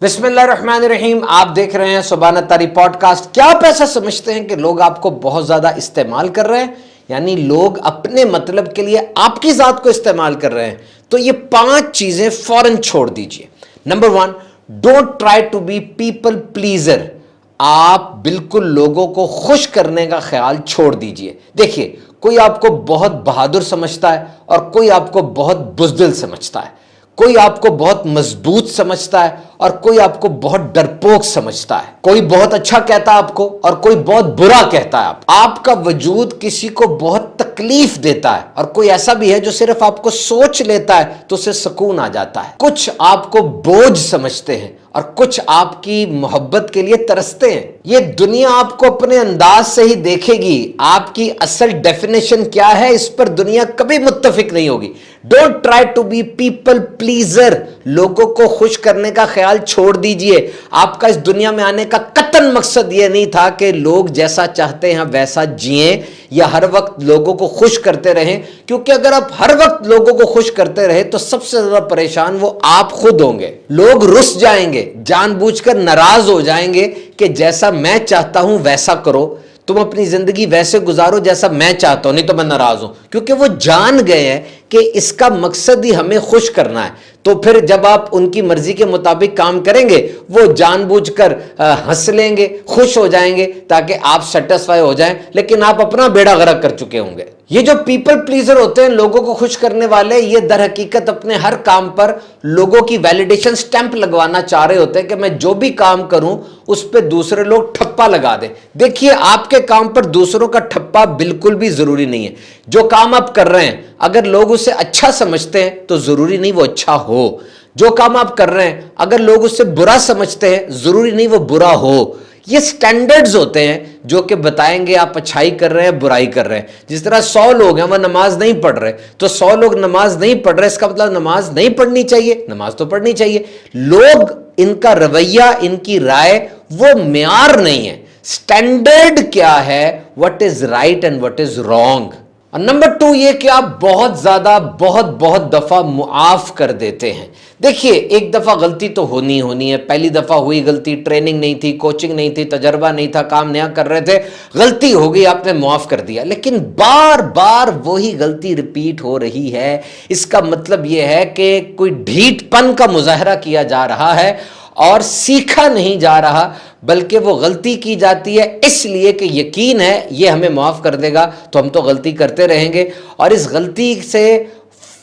बिस्मिल्लाहिर्रहमानिर्रहीम। आप देख रहे हैं सुभान अत्तारी पॉडकास्ट। क्या आप ऐसा समझते हैं कि लोग आपको बहुत ज्यादा इस्तेमाल कर रहे हैं, यानी लोग अपने मतलब के लिए आपकी जात को इस्तेमाल कर रहे हैं? तो ये 5 चीजें फौरन छोड़ दीजिए। Number 1, don't try to be people pleaser. आप बिल्कुल लोगों को खुश करने का ख्याल छोड़ दीजिए। देखिए, कोई आपको बहुत बहादुर समझता है और कोई आपको बहुत बुज़दिल समझता है। कोई आपको बहुत मजबूत समझता है और कोई आपको बहुत डरपोक समझता है। कोई बहुत अच्छा कहता है आपको और कोई बहुत बुरा कहता है। आपका वजूद किसी को बहुत तकलीफ देता है और कोई ऐसा भी है जो सिर्फ आपको सोच लेता है तो उसे सुकून आ जाता है। कुछ आपको बोझ समझते हैं और कुछ आपकी मोहब्बत के लिए तरसते हैं। ये दुनिया आपको अपने अंदाज से ही देखेगी। आपकी असल डेफिनेशन क्या है, इस पर दुनिया कभी मुत्तफिक नहीं होगी। Don't try to be people pleaser. लोगों को खुश करने का ख्याल छोड़ दीजिए। आपका इस दुनिया में आने का कतन मकसद यह नहीं था कि लोग जैसा चाहते हैं वैसा जिएं या हर वक्त लोगों को खुश करते रहें, क्योंकि अगर आप हर वक्त लोगों को खुश करते रहे तो सबसे ज्यादा परेशान वो आप खुद होंगे। लोग रुस जाएंगे, जानबूझकर नाराज हो जाएंगे कि जैसा मैं चाहता हूं वैसा करो, तुम अपनी जिंदगी वैसे गुजारो जैसा मैं चाहता हूं, नहीं तो मैं नाराज हूं। क्योंकि वो जान गए हैं कि इसका मकसद ही हमें खुश करना है। तो फिर जब आप उनकी मर्जी के मुताबिक काम करेंगे, वो जानबूझकर हंस लेंगे, खुश हो जाएंगे ताकि आप सेटिस्फाई हो जाएं, लेकिन आप अपना बेड़ा गर्क कर चुके होंगे। ये जो पीपल प्लीजर होते हैं, लोगों को खुश करने वाले, ये दर हकीकत अपने हर काम पर लोगों की वैलिडेशन स्टैंप लगवाना चाह रहे होते हैं कि मैं जो भी काम करूं उस पर दूसरे लोग ठप्पा लगा दें। देखिए, आपके काम पर दूसरों का ठप्पा बिल्कुल भी जरूरी नहीं है। जो काम आप कर रहे हैं अगर लोग उसे अच्छा समझते हैं तो जरूरी नहीं वो अच्छा हो। जो काम आप कर रहे हैं अगर लोग उसे बुरा समझते हैं जरूरी नहीं वो बुरा हो। ये स्टैंडर्ड्स होते हैं जो कि बताएंगे आप अच्छाई कर रहे हैं बुराई कर रहे हैं। जिस तरह 100 लोग हैं वह नमाज नहीं पढ़ रहे, तो 100 लोग नमाज नहीं पढ़ रहे इसका मतलब नमाज नहीं पढ़नी चाहिए? नमाज तो पढ़नी चाहिए। लोग, इनका रवैया, इनकी राय वो म्यार नहीं है। स्टैंडर्ड क्या है, what is right and what is wrong. और नंबर 2 ये कि आप बहुत ज्यादा बहुत दफा मुआफ कर देते हैं। देखिए, एक दफा गलती तो होनी है। पहली दफा हुई गलती, ट्रेनिंग नहीं थी, कोचिंग नहीं थी, तजर्बा नहीं था, काम नया कर रहे थे, गलती हो गई, आपने मुआफ कर दिया। लेकिन बार बार वही गलती रिपीट हो रही है। इसका मतलब यह है कि कोई ढीठपन का मुजाहरा किया जा रहा है और सीखा नहीं जा रहा, बल्कि वो गलती की जाती है इसलिए कि यकीन है ये हमें माफ कर देगा, तो हम तो गलती करते रहेंगे। और इस गलती से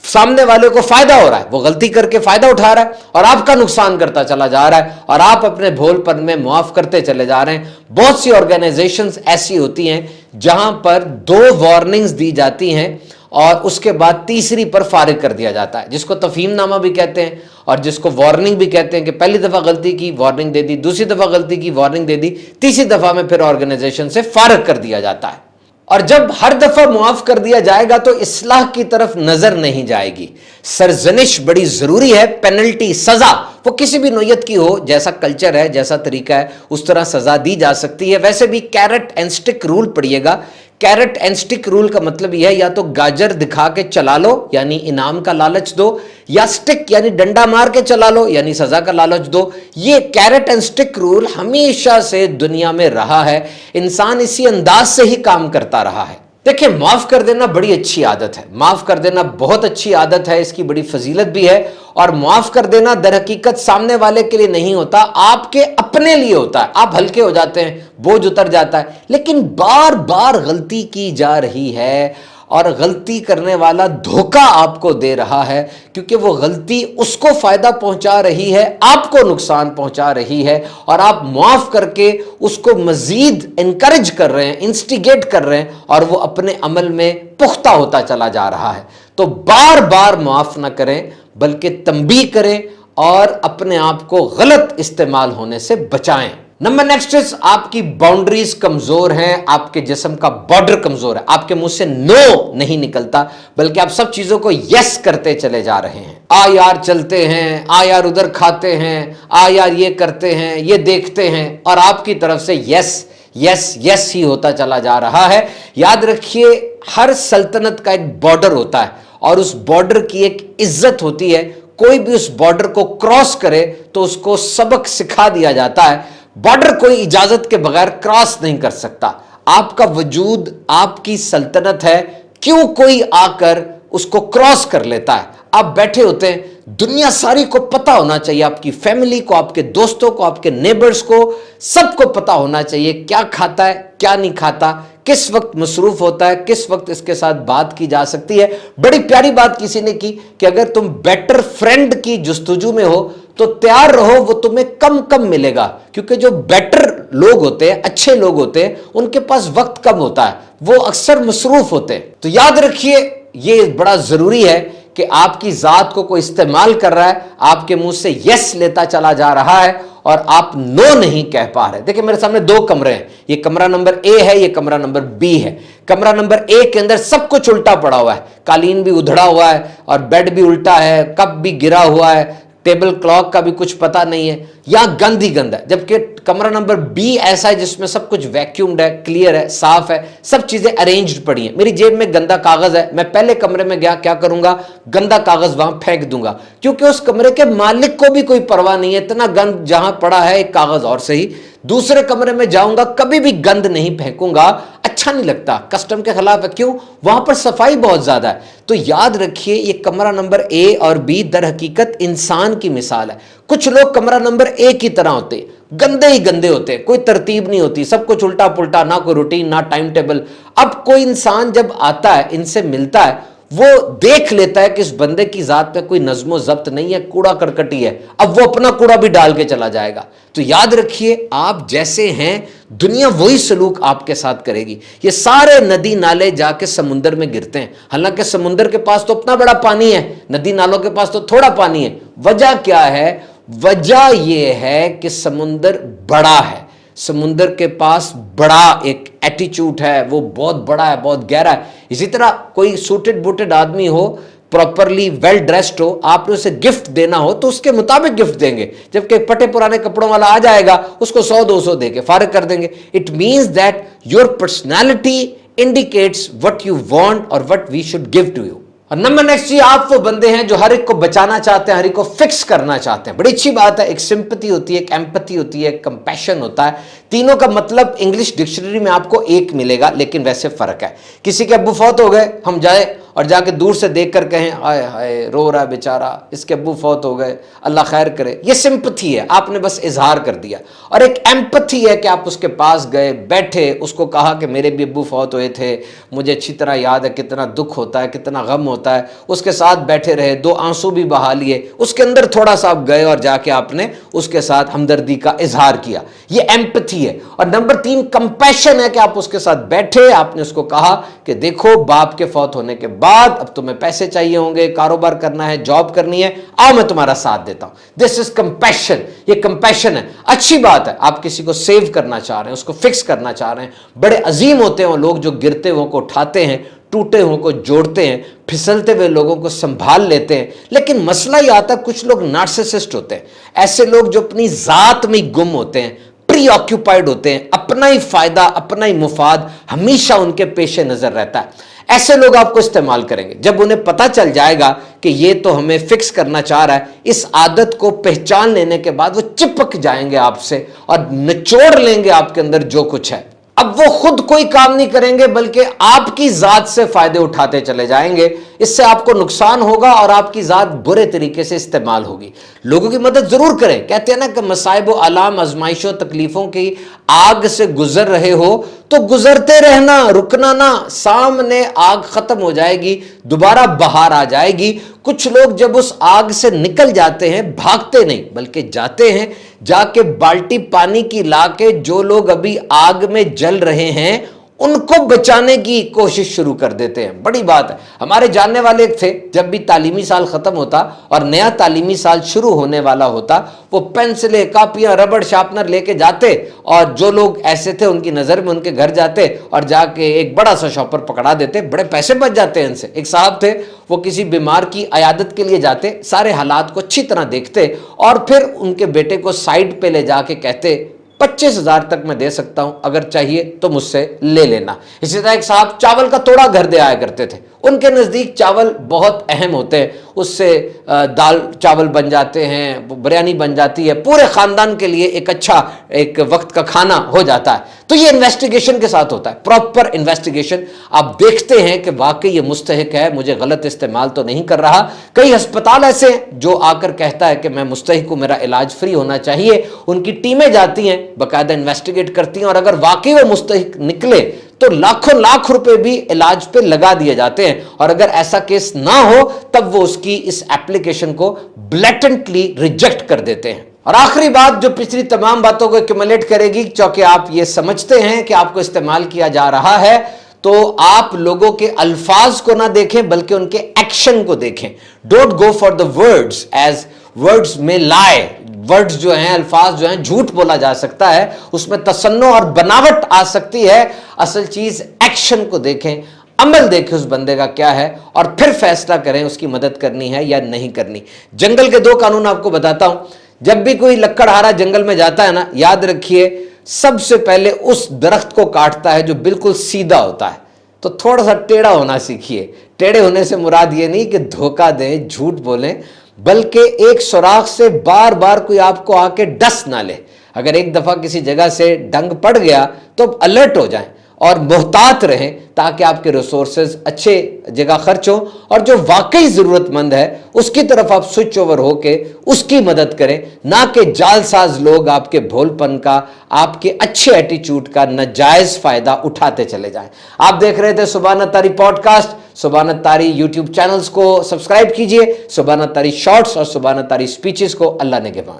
सामने वाले को फायदा हो रहा है, वो गलती करके फायदा उठा रहा है और आपका नुकसान करता चला जा रहा है और आप अपने भोलपन में मुआफ करते चले जा रहे हैं। बहुत सी ऑर्गेनाइजेशंस ऐसी होती हैं जहां पर 2 वार्निंग्स दी जाती हैं और उसके बाद तीसरी पर फारिग कर दिया जाता है, जिसको तफहीमनामा भी कहते हैं और जिसको वार्निंग भी कहते हैं कि पहली दफा गलती की, वार्निंग दे दी, दूसरी दफा गलती की, वार्निंग दे दी, तीसरी दफा में फिर ऑर्गेनाइजेशन से फारिग कर दिया जाता है। और जब हर दफा मुआफ कर दिया जाएगा तो इस्लाह की तरफ नजर नहीं जाएगी। सरजनिश बड़ी जरूरी है, पेनल्टी, सजा वो किसी भी नोयत की हो, जैसा कल्चर है, जैसा तरीका है, उस तरह सजा दी जा सकती है। वैसे भी कैरेट एंड स्टिक रूल पढ़िएगा। कैरेट एंड स्टिक रूल का मतलब यह है, या तो गाजर दिखा के चला लो यानी इनाम का लालच दो, या स्टिक यानी डंडा मार के चला लो यानी सजा का लालच दो। ये कैरेट एंड स्टिक रूल हमेशा से दुनिया में रहा है। इंसान इसी अंदाज से ही काम करता रहा है। देखिए, माफ कर देना बड़ी अच्छी आदत है, माफ कर देना बहुत अच्छी आदत है, इसकी बड़ी फजीलत भी है। और माफ कर देना दर हकीकत सामने वाले के लिए नहीं होता, आपके अपने लिए होता है। आप हल्के हो जाते हैं, बोझ उतर जाता है। लेकिन बार बार गलती की जा रही है और गलती करने वाला धोखा आपको दे रहा है, क्योंकि वो गलती उसको फायदा पहुंचा रही है, आपको नुकसान पहुंचा रही है, और आप माफ करके उसको मजीद इनकरेज कर रहे हैं, इंस्टिगेट कर रहे हैं और वो अपने अमल में पुख्ता होता चला जा रहा है। तो बार बार माफ ना करें, बल्कि तंबीह करें और अपने आप को गलत इस्तेमाल होने से बचाएं। नंबर नेक्स्ट इज, आपकी बाउंड्रीज कमजोर हैं, आपके जिस्म का बॉर्डर कमजोर है। आपके मुंह से नो नहीं निकलता, बल्कि आप सब चीजों को यस करते चले जा रहे हैं। आ यार चलते हैं, आ यार उधर खाते हैं, आ यार ये करते हैं, ये देखते हैं, और आपकी तरफ से यस यस यस ही होता चला जा रहा है। याद रखिए, हर सल्तनत का एक बॉर्डर होता है और उस बॉर्डर की एक इज्जत होती है। कोई भी उस बॉर्डर को क्रॉस करे तो उसको सबक सिखा दिया जाता है। बॉर्डर कोई इजाजत के बगैर क्रॉस नहीं कर सकता। आपका वजूद आपकी सल्तनत है, क्यों कोई आकर उसको क्रॉस कर लेता है? आप बैठे होते हैं, दुनिया सारी को पता होना चाहिए, आपकी फैमिली को, आपके दोस्तों को, आपके नेबर्स को, सबको पता होना चाहिए क्या खाता है, क्या नहीं खाता, किस वक्त मसरूफ होता है, किस वक्त इसके साथ बात की जा सकती है। बड़ी प्यारी बात किसी ने की कि अगर तुम बेटर फ्रेंड की जुस्तजू में हो तो तैयार रहो, वो तुम्हें कम कम मिलेगा, क्योंकि जो बेटर लोग होते हैं, अच्छे लोग होते हैं, उनके पास वक्त कम होता है, वो अक्सर मसरूफ होते हैं। तो याद रखिए, ये बड़ा जरूरी है कि आपकी जात को कोई इस्तेमाल कर रहा है, आपके मुंह से यस लेता चला जा रहा है और आप नो नहीं कह पा रहे। देखिए मेरे सामने दो कमरे हैं, ये कमरा नंबर ए है, ये कमरा नंबर बी है। कमरा नंबर ए के अंदर सब कुछ उल्टा पड़ा हुआ है, कालीन भी उधड़ा हुआ है और बेड भी उल्टा है, कप भी गिरा हुआ है, टेबल क्लॉक का भी कुछ पता नहीं है, यहां गंद ही गंद है। जबकि कमरा नंबर बी ऐसा है जिसमें सब कुछ वैक्यूम्ड है, क्लियर है, साफ है, सब चीजें अरेंज्ड पड़ी हैं। मेरी जेब में गंदा कागज है, मैं पहले कमरे में गया, क्या करूंगा, गंदा कागज वहां फेंक दूंगा, क्योंकि उस कमरे के मालिक को भी कोई परवाह नहीं है, इतना गंद जहां पड़ा है, एक कागज और सही। दूसरे कमरे में जाऊंगा, कभी भी गंद नहीं फेंकूंगा, अच्छा नहीं लगता, कस्टम के खिलाफ है। क्यों? वहां पर सफाई बहुत ज्यादा है। तो याद रखिए, ये कमरा नंबर ए और बी दर हकीकत इंसान की मिसाल है। कुछ लोग कमरा नंबर ए की तरह होते हैं, गंदे ही गंदे होते हैं, कोई तरतीब नहीं होती, सब कुछ उल्टा पुल्टा, ना कोई रूटीन, ना टाइम टेबल। अब कोई इंसान जब आता है, इनसे मिलता है, वो देख लेता है कि इस बंदे की जात में कोई नज्मो जब्त नहीं है, कूड़ा करकटी है, अब वो अपना कूड़ा भी डाल के चला जाएगा। तो याद रखिए, आप जैसे हैं, दुनिया वही सलूक आपके साथ करेगी। ये सारे नदी नाले जाके समुंदर में गिरते हैं, हालांकि समुंदर के पास तो इतना बड़ा पानी है, नदी नालों के पास तो थोड़ा पानी है। वजह क्या है? वजह यह है कि समुंदर बड़ा है, समुंदर के पास बड़ा एक एटीट्यूड है, वो बहुत बड़ा है, बहुत गहरा है। इसी तरह कोई सूटेड बूटेड आदमी हो, प्रॉपरली वेल ड्रेस्ड हो, आपने उसे गिफ्ट देना हो तो उसके मुताबिक गिफ्ट देंगे, जबकि फटे पुराने कपड़ों वाला आ जाएगा, उसको 100-200 देके फारिग कर देंगे। It means that your personality indicates what you want और what we should give to you. और नंबर नेक्स्ट जी, आप वो बंदे हैं जो हर एक को बचाना चाहते हैं, हर एक को फिक्स करना चाहते हैं। बड़ी अच्छी बात है, एक सिंपैथी होती है, एक एम्पैथी होती है, एक कंपैशन होता है। तीनों का मतलब इंग्लिश डिक्शनरी में आपको एक मिलेगा, लेकिन वैसे फर्क है। किसी के अब्बू फौत हो गए, हम जाए और जाके दूर से देख कर कहें आय हाय रो रहा है बेचारा, इसके अब्बू फौत हो गए, अल्लाह खैर करे, ये सिंपैथी है, आपने बस इजहार कर दिया। और एक एम्पैथी है कि आप उसके पास गए, बैठे, उसको कहा कि मेरे भी अब्बू फौत हुए थे, मुझे अच्छी तरह याद है, कितना दुख होता है, कितना गम होता है, उसके साथ बैठे रहे, 2 आंसू भी बहा लिए, उसके अंदर थोड़ा सा आप गए और जाके आपने उसके साथ हमदर्दी का इजहार किया, ये एम्पैथी है। और नंबर 3 कंपैशन है कि आप उसके साथ बैठे, आपने उसको कहा कि देखो बाप के फौत होने के बाद अब तुम्हें पैसे चाहिए होंगे, कारोबार करना है, जॉब करनी है, आओ मैं तुम्हारा साथ देता हूं। दिस इज कंपैशन, ये कंपैशन है। अच्छी बात है, आप किसी को सेव करना चाह रहे हैं, उसको फिक्स करना चाह रहे हैं। बड़े अजीम होते हैं वो लोग जो गिरते हुए को उठाते हैं, टूटे हुए को जोड़ते हैं, फिसलते हुए लोगों को संभाल लेते हैं। लेकिन मसला यह आता है, कुछ लोग नार्सिसिस्ट होते हैं, ऐसे लोग जो अपनी जात में गुम होते हैं, प्री ऑक्यूपाइड होते हैं, अपना ही फायदा, अपना ही मुफाद हमेशा उनके पेशे नजर रहता है। ऐसे लोग आपको इस्तेमाल करेंगे। जब उन्हें पता चल जाएगा कि ये तो हमें फिक्स करना चाह रहा है, इस आदत को पहचान लेने के बाद वो चिपक जाएंगे आपसे और निचोड़ लेंगे आपके अंदर जो कुछ है। अब वो खुद कोई काम नहीं करेंगे, बल्कि आपकी जात से फायदे उठाते चले जाएंगे। इससे आपको नुकसान होगा और आपकी जात बुरे तरीके से इस्तेमाल होगी। लोगों की मदद जरूर करें। कहते हैं ना कि मसाइब व आलाम, आजमाइशों, तकलीफों की आग से गुजर रहे हो तो गुजरते रहना, रुकना ना। सामने आग खत्म हो जाएगी, दोबारा बाहर आ जाएगी। कुछ लोग जब उस आग से निकल जाते हैं, भागते नहीं बल्कि जाते हैं, जाके बाल्टी पानी की लाके जो लोग अभी आग में जल रहे हैं उनको बचाने की कोशिश शुरू कर देते हैं। बड़ी बात है। हमारे जानने वाले थे, जब भी तालीमी साल खत्म होता और नया तालीमी साल शुरू होने वाला होता, वो पेंसिलें, कापियां, रबड़, शार्पनर लेके जाते और जो लोग ऐसे थे उनकी नजर में उनके घर जाते और जाके एक बड़ा सा शॉपर पकड़ा देते। बड़े पैसे बच जाते हैं इनसे। एक साहब थे, वो किसी बीमार की अयादत के लिए जाते, सारे हालात को अच्छी तरह देखते और फिर उनके बेटे को साइड पे ले जाके कहते 25,000 तक मैं दे सकता हूं, अगर चाहिए तो मुझसे ले लेना। इसी तरह एक साहब चावल का तोड़ा घर दे आया करते थे, उनके नज़दीक चावल बहुत अहम होते हैं, उससे दाल चावल बन जाते हैं, बिरयानी बन जाती है, पूरे ख़ानदान के लिए एक अच्छा एक वक्त का खाना हो जाता है। तो ये इन्वेस्टिगेशन के साथ होता है, प्रॉपर इन्वेस्टिगेशन। आप देखते हैं कि वाकई ये मुस्तहिक है, मुझे गलत इस्तेमाल तो नहीं कर रहा। कई अस्पताल ऐसे हैं जो आकर कहता है कि मैं मुस्तहिक हूँ, मेरा इलाज फ्री होना चाहिए। उनकी टीमें जाती हैं, बाकायदा इन्वेस्टिगेट करती हैं, और अगर वाकई वो मुस्तहिक निकले तो लाखों लाख रुपए भी इलाज पे लगा दिए जाते हैं। और अगर ऐसा केस ना हो तब वो उसकी इस एप्लीकेशन को ब्लैटेंटली रिजेक्ट कर देते हैं। और आखिरी बात जो पिछली तमाम बातों को एक्यूमुलेट करेगी, क्योंकि आप ये समझते हैं कि आपको इस्तेमाल किया जा रहा है, तो आप लोगों के अल्फाज को ना देखें बल्कि उनके एक्शन को देखें। Don't go for the words as words may lie. Words जो हैं, अल्फाज जो हैं, झूठ बोला जा सकता है, उसमें तसन्नो और बनावट आ सकती है। असल चीज एक्शन को देखें, अमल देखें उस बंदे का क्या है, और फिर फैसला करें उसकी मदद करनी है या नहीं करनी। जंगल के 2 कानून आपको बताता हूं। जब भी कोई लकड़हारा जंगल में जाता है ना, याद रखिए सबसे पहले उस दरख्त को काटता है जो बिल्कुल सीधा होता है। तो थोड़ा सा टेढ़ा होना सीखिए। टेढ़े होने से मुराद ये नहीं कि धोखा दें, झूठ बोलें, बल्कि एक सुराख से बार बार कोई आपको आके डस ना ले। अगर एक दफा किसी जगह से डंग पड़ गया तो अलर्ट हो जाएं और मोहतात रहें, ताकि आपके रिसोर्सेज अच्छे जगह खर्च हों, और जो वाकई ज़रूरतमंद है उसकी तरफ आप स्विच ओवर होके उसकी मदद करें, ना कि जालसाज लोग आपके भोलपन का, आपके अच्छे एटीट्यूड का नाजायज़ फ़ायदा उठाते चले जाएं। आप देख रहे थे सुबहानत तारी पॉडकास्ट। सुबहानत तारी यूट्यूब चैनल्स को सब्सक्राइब कीजिए, सुबहानत तारी शॉर्ट्स और सुबहानत तारी स्पीचेस को। अल्लाह ने के